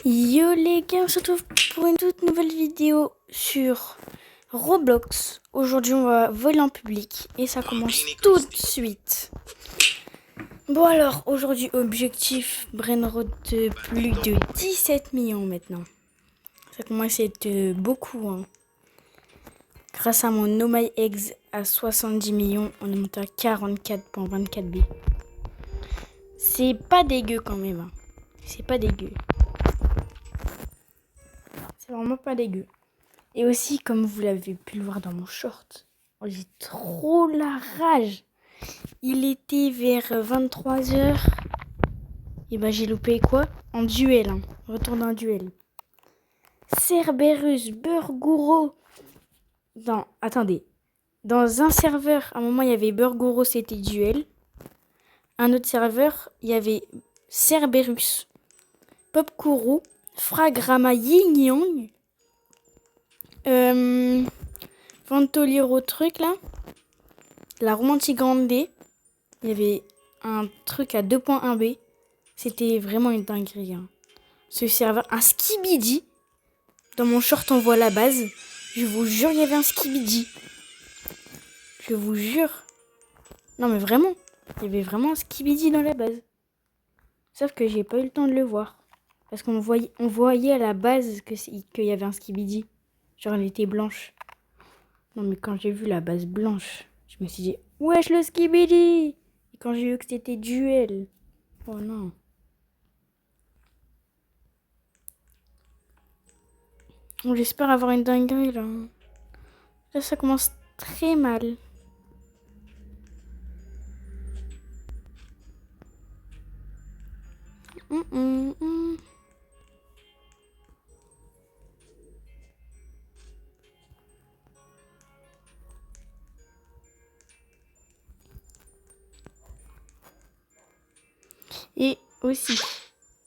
Yo les gars, on se retrouve pour une toute nouvelle vidéo sur Roblox. Aujourd'hui on va voler en public et ça commence tout de suite. Bon alors, aujourd'hui objectif Brainrot de plus de 17 millions maintenant. Ça commence à être beaucoup hein. Grâce à mon No My Eggs à 70 millions, on est monté à 44.24 B. C'est pas dégueu quand même hein. C'est pas dégueu. C'est vraiment pas dégueu. Et aussi, comme vous l'avez pu le voir dans mon short, j'ai trop la rage. Il était vers 23h. Et ben j'ai loupé quoi? En duel. Hein. Retour d'un duel. Cerberus, Burguro. Non, attendez. Dans un serveur, à un moment, il y avait Burguro, c'était duel. Un autre serveur, il y avait Cerberus, Popkuru, Fragrama Yin Yang. Ventoliro truc là. La Romantique Grande D. Il y avait un truc à 2.1 B. C'était vraiment une dinguerie. Hein. Ce serveur, un skibidi. Dans mon short, on voit la base. Je vous jure, il y avait un skibidi. Je vous jure. Non, mais vraiment. Il y avait vraiment un skibidi dans la base. Sauf que j'ai pas eu le temps de le voir. Parce qu'on voyait à la base qu'il y avait un skibidi. Genre, elle était blanche. Non, mais quand j'ai vu la base blanche, je me suis dit, wesh, le skibidi! Et quand j'ai vu que c'était duel. Oh non. Bon, j'espère avoir une dinguerie là. Là, ça commence très mal. Et aussi,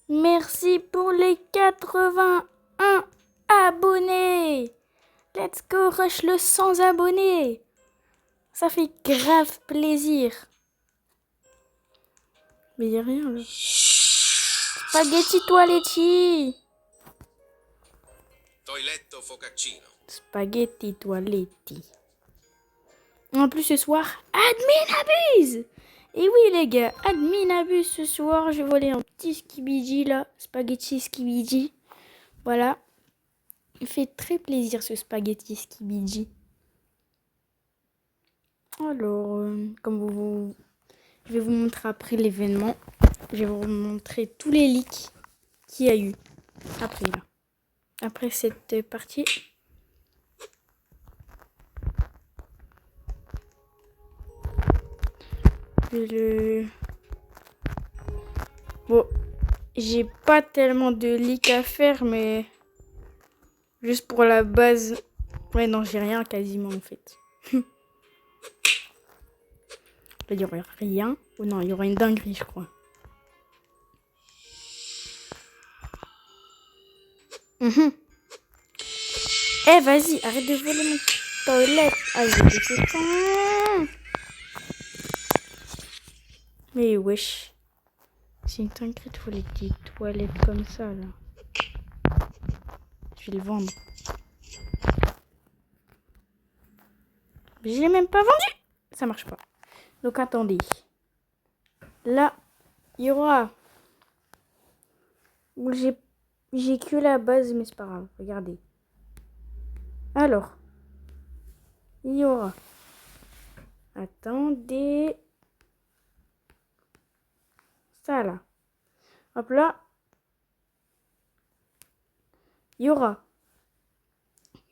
merci pour les 81 abonnés. Let's go, rush le 100 abonnés. Ça fait grave plaisir. Mais y'a rien là. Spaghetti toiletti. Toiletto focaccino. Spaghetti toiletti. En plus ce soir, admin abuse. Et oui les gars, admin abuse ce soir. Je volais un petit skibidi là. Spaghetti skibidi. Voilà. Il fait très plaisir ce spaghetti skibidi. Alors, je vais vous montrer après l'événement. Je vais vous montrer tous les leaks qu'il y a eu après là. Après cette partie. Bon, j'ai pas tellement de leaks à faire, mais juste pour la base. Ouais, non, j'ai rien quasiment en fait. Là, il y aurait rien. Oh non, il y aura une dinguerie, je crois. Eh, vas-y, arrête de voler mon toilette. Ah, j'ai des temps. Mais wesh. C'est une dinguerie de voler des toilettes comme ça, là. Je vais le vendre. Mais je l'ai même pas vendu. Ça marche pas. Donc, attendez. Là, il y aura... J'ai que la base, mais c'est pas grave. Regardez. Alors, il y aura... Attendez. Ça, là. Hop là. Il y aura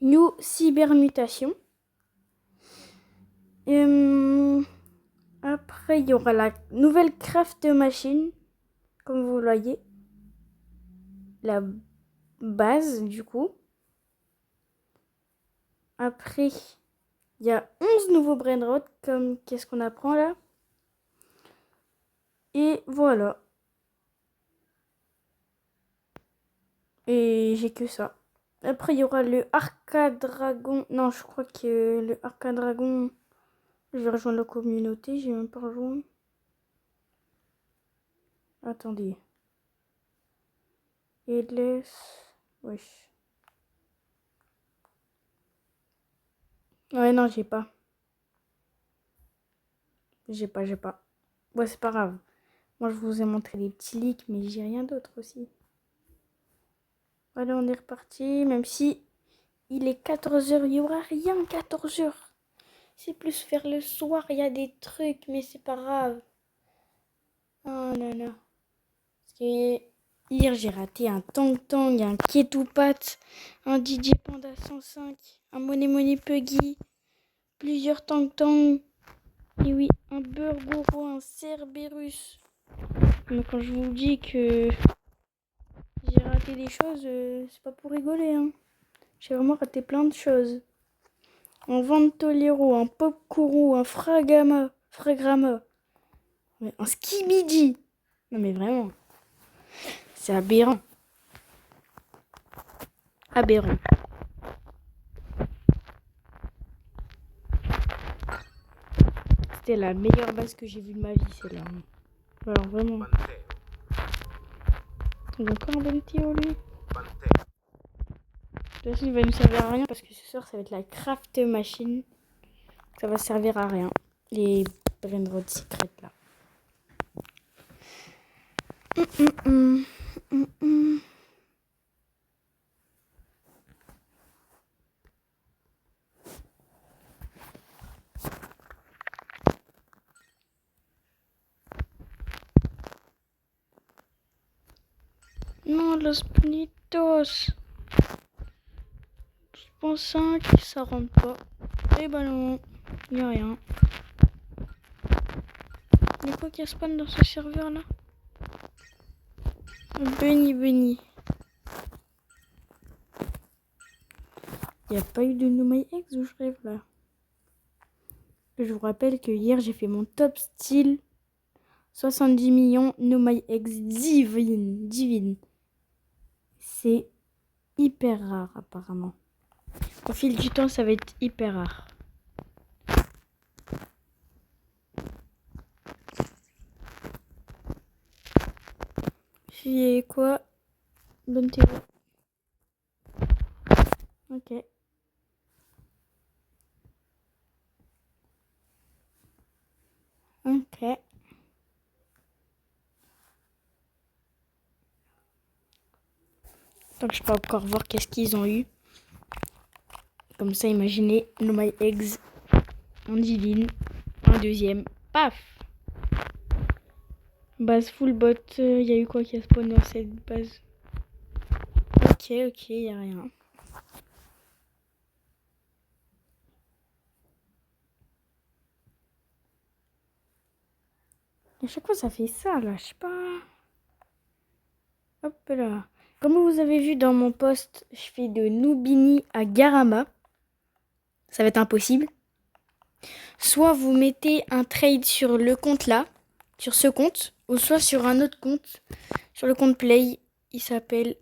New Cybermutation. Après, il y aura la nouvelle craft machine. Comme vous le voyez. La base, du coup. Après, il y a 11 nouveaux brainrot. Comme qu'est-ce qu'on apprend là. Et voilà. Et j'ai que ça. Après, il y aura le Arcade Dragon. Non, je crois que le Arcade Dragon... Je vais rejoindre la communauté. J'ai même pas rejoint. Attendez. Headless. Wesh. Ouais, non, j'ai pas. J'ai pas. Ouais, c'est pas grave. Moi, je vous ai montré des petits leaks, mais j'ai rien d'autre aussi. Voilà, on est reparti. Même si il est 14h, il y aura rien 14h. C'est plus vers le soir, il y a des trucs, mais c'est pas grave. Oh là là. Parce que hier, j'ai raté un Tang Tang, un Ketupat, un DJ Panda 105, un Money Money Puggy, plusieurs Tang Tang. Et oui, un Burgoro, un Cerberus. Mais quand je vous dis que j'ai raté des choses, c'est pas pour rigoler, hein. J'ai vraiment raté plein de choses. Un Ventolero, un Popkuru, un Fragrama, un Skibidi. Non mais vraiment, c'est aberrant. Aberrant. C'était la meilleure base que j'ai vue de ma vie, celle-là. Alors vraiment. Il a encore un bon Théo, lui. De toute façon, il va nous servir à rien parce que ce soir, ça va être la craft machine. Ça va servir à rien. Les Brainrod Secret, là. Non, Los Bonitos. Je pense 5, ça rentre pas. Eh ben non, il n'y a rien. Il y a quoi qui a spawn dans ce serveur là? Bunny. Il n'y a pas eu de No My Ex ou je rêve là? Je vous rappelle que hier j'ai fait mon top style 70 millions No My Ex divine. C'est hyper rare apparemment. Au fil du temps ça va être hyper rare. C'est quoi? Bonne théorie. Ok. Donc je peux encore voir qu'est-ce qu'ils ont eu. Comme ça, imaginez No My Eggs en divine, un deuxième, paf. Base full bot, il y a eu quoi qui a spawn dans cette base? Ok, il y a rien. À chaque fois ça fait ça là, je sais pas. Hop là. Comme vous avez vu dans mon post, je fais de Nubini à Garama. Ça va être impossible. Soit vous mettez un trade sur le compte là, sur ce compte, ou soit sur un autre compte, sur le compte Play. Il s'appelle...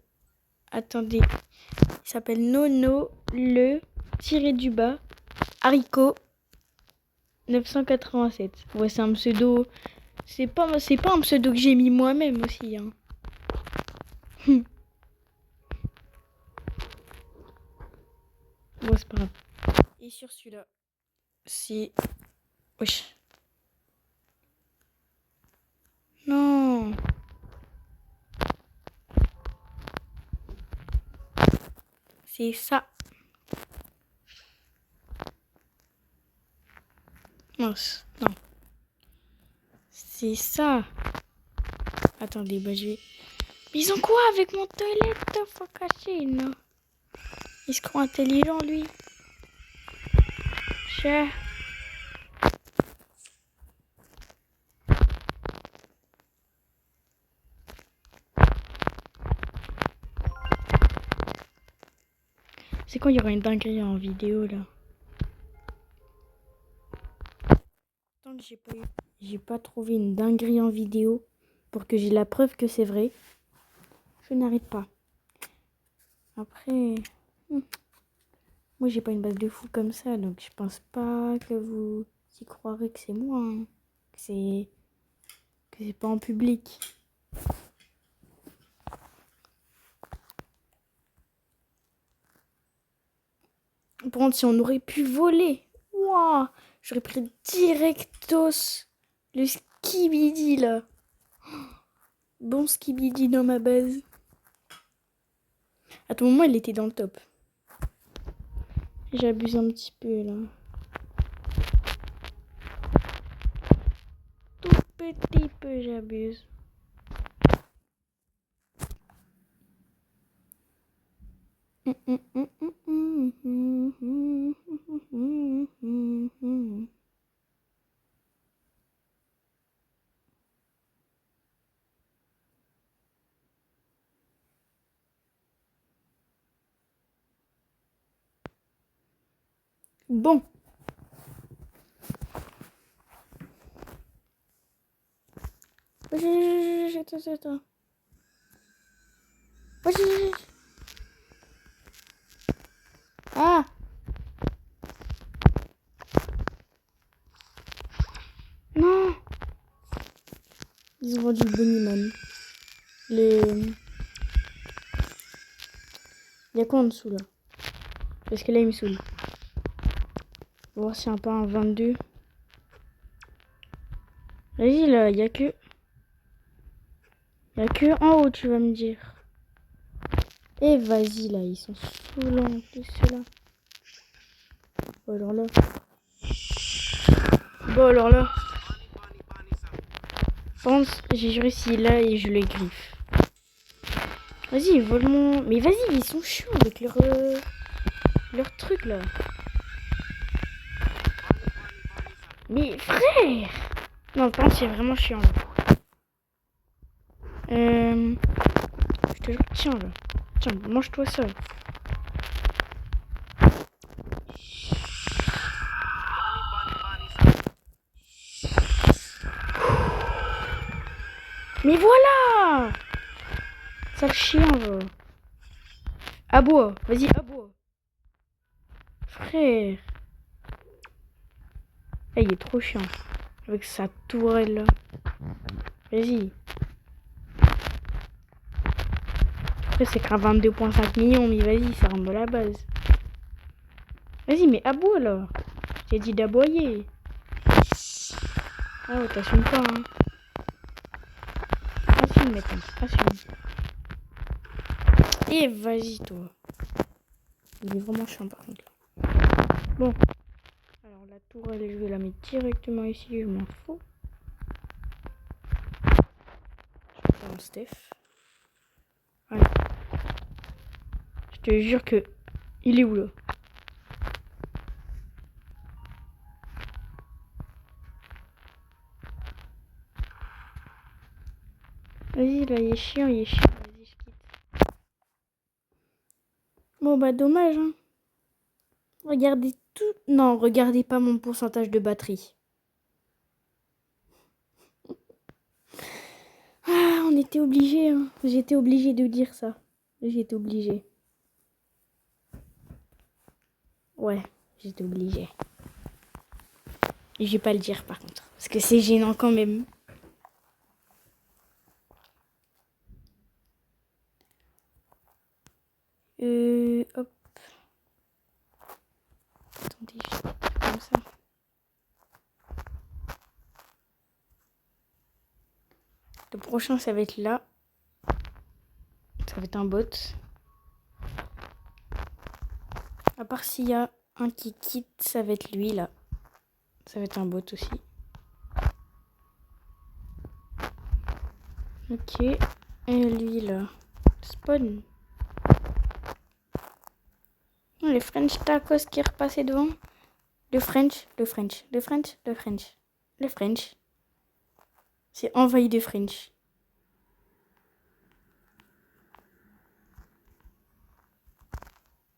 Attendez. Il s'appelle Nono le tiré du bas haricot 987. Ouais, c'est un pseudo. C'est pas un pseudo que j'ai mis moi-même aussi. Hein. Bon, c'est pas grave. Et sur celui-là, c'est. Wesh. Non. C'est ça. Non. C'est ça. Attendez, bah je vais. Mais ils ont quoi avec mon toilette? Faut cacher, non? Ils se croient intelligents, lui. Cher. C'est quand il y aura une dinguerie en vidéo, là? Tant que j'ai pas trouvé une dinguerie en vidéo pour que j'ai la preuve que c'est vrai, je n'arrête pas. Après, moi j'ai pas une base de fou comme ça, donc je pense pas que vous y croirez que c'est moi, hein. que c'est pas en public. Par contre, si on aurait pu voler, waouh, j'aurais pris directos le skibidi là. Bon skibidi dans ma base. À tout moment, il était dans le top. J'abuse un petit peu là. Tout petit peu, j'abuse. Bon. Attends. Ah. Non. Ils ont vendu le Bunnyman. Il y a quoi en dessous là? Parce que là il me saoule. On va voir si un pas un 22. Vas-y là, il y a que en haut, tu vas me dire. Et vas-y là, ils sont saoulants tous ceux-là. Bon alors là. Je pense, j'ai réussi là et je les griffe. Vas-y, vole mon. Mais vas-y, ils sont chiants avec leur truc là. Mais frère! Non, par contre, c'est vraiment chiant là. Je te jure, tiens là. Tiens, mange-toi ça. Mais voilà! Sale chien là. Aboie, vas-y, aboie. Frère. Eh, il est trop chiant. Avec sa tourelle là. Vas-y. Après, c'est qu'un 22,5 millions, mais vas-y, ça rentre de la base. Vas-y, mais aboie là. J'ai dit d'aboyer. Ah ouais, t'assumes pas, hein. Assume maintenant, assume. Et vas-y, toi. Il est vraiment chiant par contre là. Bon. Alors la tourelle, je vais la mettre directement ici, je m'en fous. Je vais faire un Steph. Voilà. Je te jure que... Il est où là? Vas-y, là, il est chiant, Vas-y, je quitte. Bon, bah, dommage, hein. Regardez tout... Non, regardez pas mon pourcentage de batterie. Ah, on était obligé, hein. J'étais obligée de dire ça. J'étais obligée. Ouais, j'étais obligée. Et je vais pas le dire, par contre. Parce que c'est gênant quand même. Hop. Attendez, je fais comme ça. Le prochain, ça va être là. Ça va être un bot. À part s'il y a un qui quitte, ça va être lui, là. Ça va être un bot aussi. Ok. Et lui, là. Spawn. Oh, les French tacos qui est repassé devant. Le French. C'est envahi de French.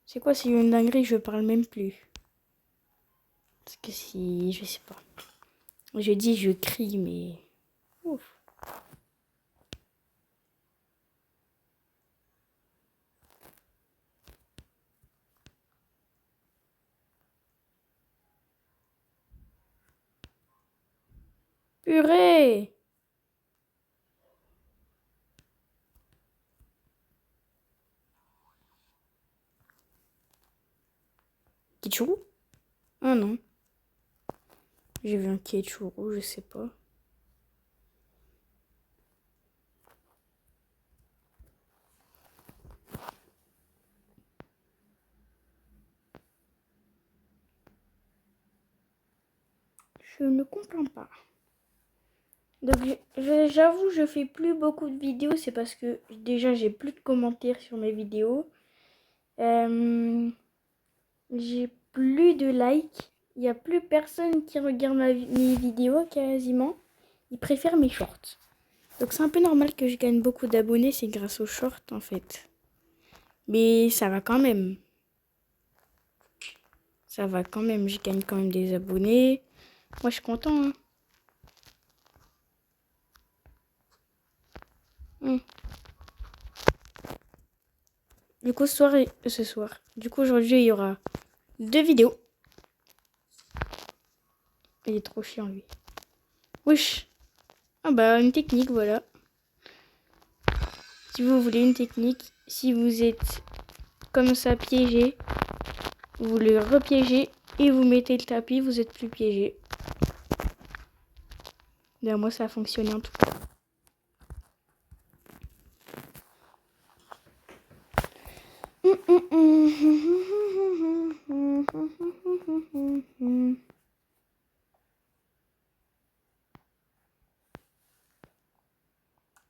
C'est quoi, s'il y a une dinguerie, je parle même plus. Parce que si... Je sais pas. Je dis, je crie, mais... Ouf. Purée! Ok, Kichuru? Ah non. J'ai vu un Kichuru, je sais pas. Je ne comprends pas. Donc j'avoue, je fais plus beaucoup de vidéos. C'est parce que déjà j'ai plus de commentaires sur mes vidéos. J'ai plus de likes. Il n'y a plus personne qui regarde mes vidéos quasiment. Ils préfèrent mes shorts. Donc c'est un peu normal que je gagne beaucoup d'abonnés. C'est grâce aux shorts en fait. Mais ça va quand même. Ça va quand même. Je gagne quand même des abonnés. Moi je suis content. Hein. Du coup ce soir. Du coup aujourd'hui il y aura 2 vidéos. Il est trop chiant lui. Wesh. Ah bah une technique voilà. Si vous voulez une technique, si vous êtes comme ça piégé, vous le repiégez et vous mettez le tapis, vous êtes plus piégé. D'ailleurs moi ça a fonctionné en tout cas.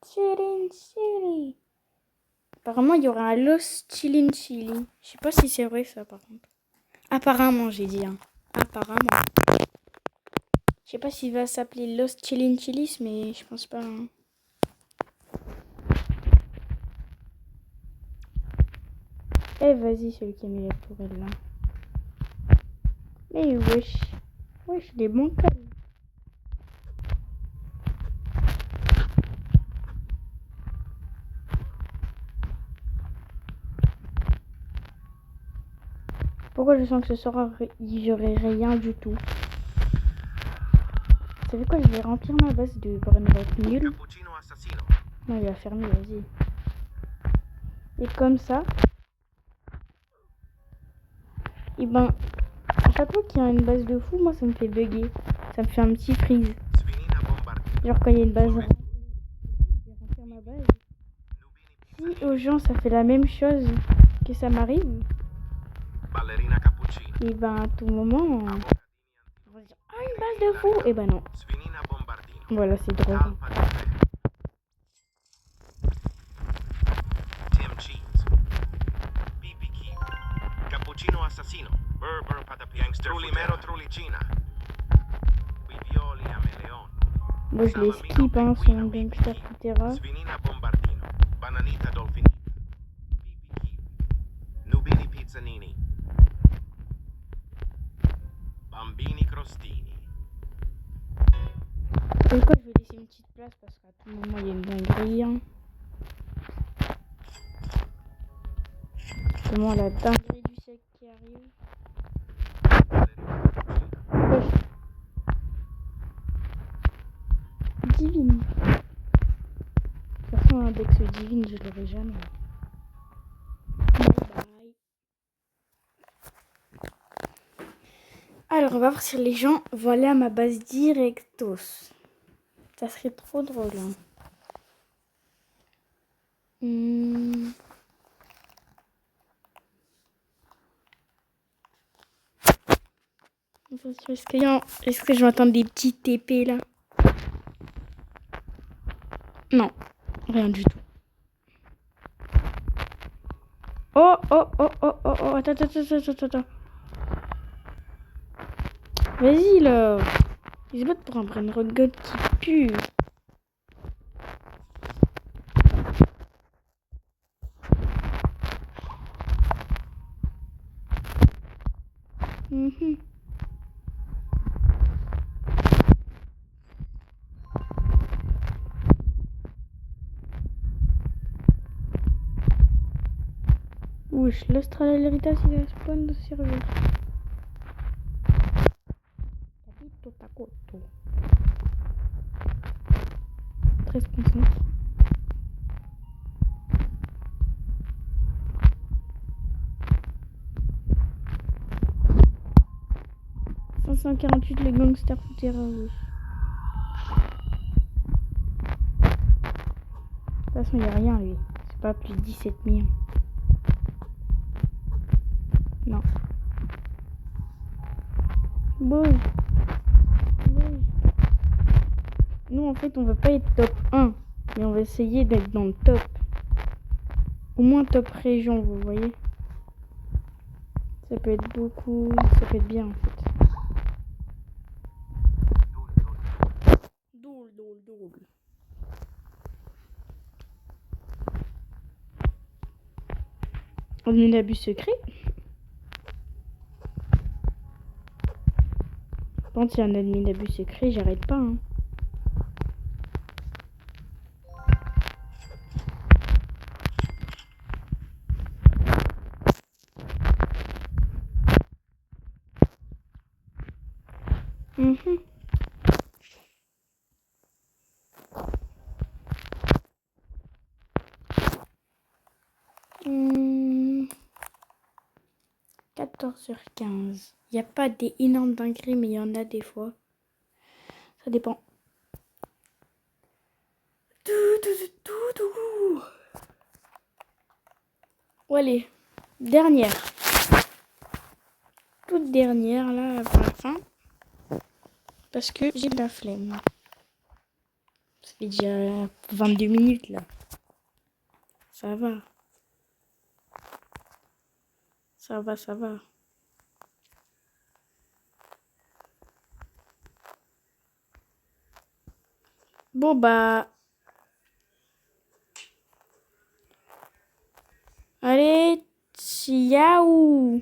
Chillin' Chili. Apparemment, il y aura un Lost Chillin' Chili. Je sais pas si c'est vrai ça par contre. Apparemment, j'ai dit. Hein. Apparemment. Je sais pas s'il va s'appeler Lost Chillin' Chilis, mais je pense pas. Hein. Eh, vas-y, celui qui a mis la tourelle là. Mais wesh. Wesh, des bons calmes. Pourquoi je sens que ce soir, il y aurait rien du tout. Vous savez quoi, je vais remplir ma base de Brainrot nul. Non, il va fermer, vas-y. Et comme ça. Et ben, à chaque fois qu'il y a une base de fou, moi ça me fait bugger. Ça me fait un petit freeze. Genre quand il y a une base. Je vais remplir ma base. Si aux gens ça fait la même chose que ça m'arrive. Et ben à tout moment. On va se dire, ah une base de fou. Et ben non. Voilà, c'est drôle. Assassino, Berber Patapia, Trulimero Trulicina, Vivioli Ameleon. Moi je les skip, hein, son gangster, etc. Svinina Bombardino, Bananita Dolfinita, Pipi Nubini Pizzanini, Bambini Crostini. Pourquoi je vais laisser une petite place parce qu'à tout moment il y a une dinguerie. Hein. Comment la dinguerie du siècle qui arrive. Divine. De toute façon, l'index divine, je l'aurai jamais. Bye bye. Alors, on va voir si les gens vont aller à ma base directos. Ça serait trop drôle. Hein. Est-ce que je vais entendre des petits TP là? Non, rien du tout. Oh, oh, oh, oh, oh, oh, attends. Vas-y là. Ils se battent pour un Brainrot God qui pue. Wesh, l'Australaritas il a spawn de serveur. Capito tacoto. 13.5. 548, le gangster tout terrorisé. De toute façon, il n'y a rien, lui. C'est pas plus de 17 millions. Non. Bouge. Bouge. Nous, en fait, on veut pas être top 1. Mais on va essayer d'être dans le top. Au moins top région, vous voyez. Ça peut être beaucoup. Ça peut être bien, en fait. Doule. Admin d'abus secret. Quand il y a un admin d'abus secret, j'arrête pas. Hein. Mhm. 14h15. Il n'y a pas des énormes dingueries, mais il y en a des fois. Ça dépend. Oh, allez, dernière. Toute dernière, là, pour la fin. Parce que j'ai de la flemme. Ça fait déjà 22 minutes, là. Ça va. Ça va. Bon, bah... Allez, ciao.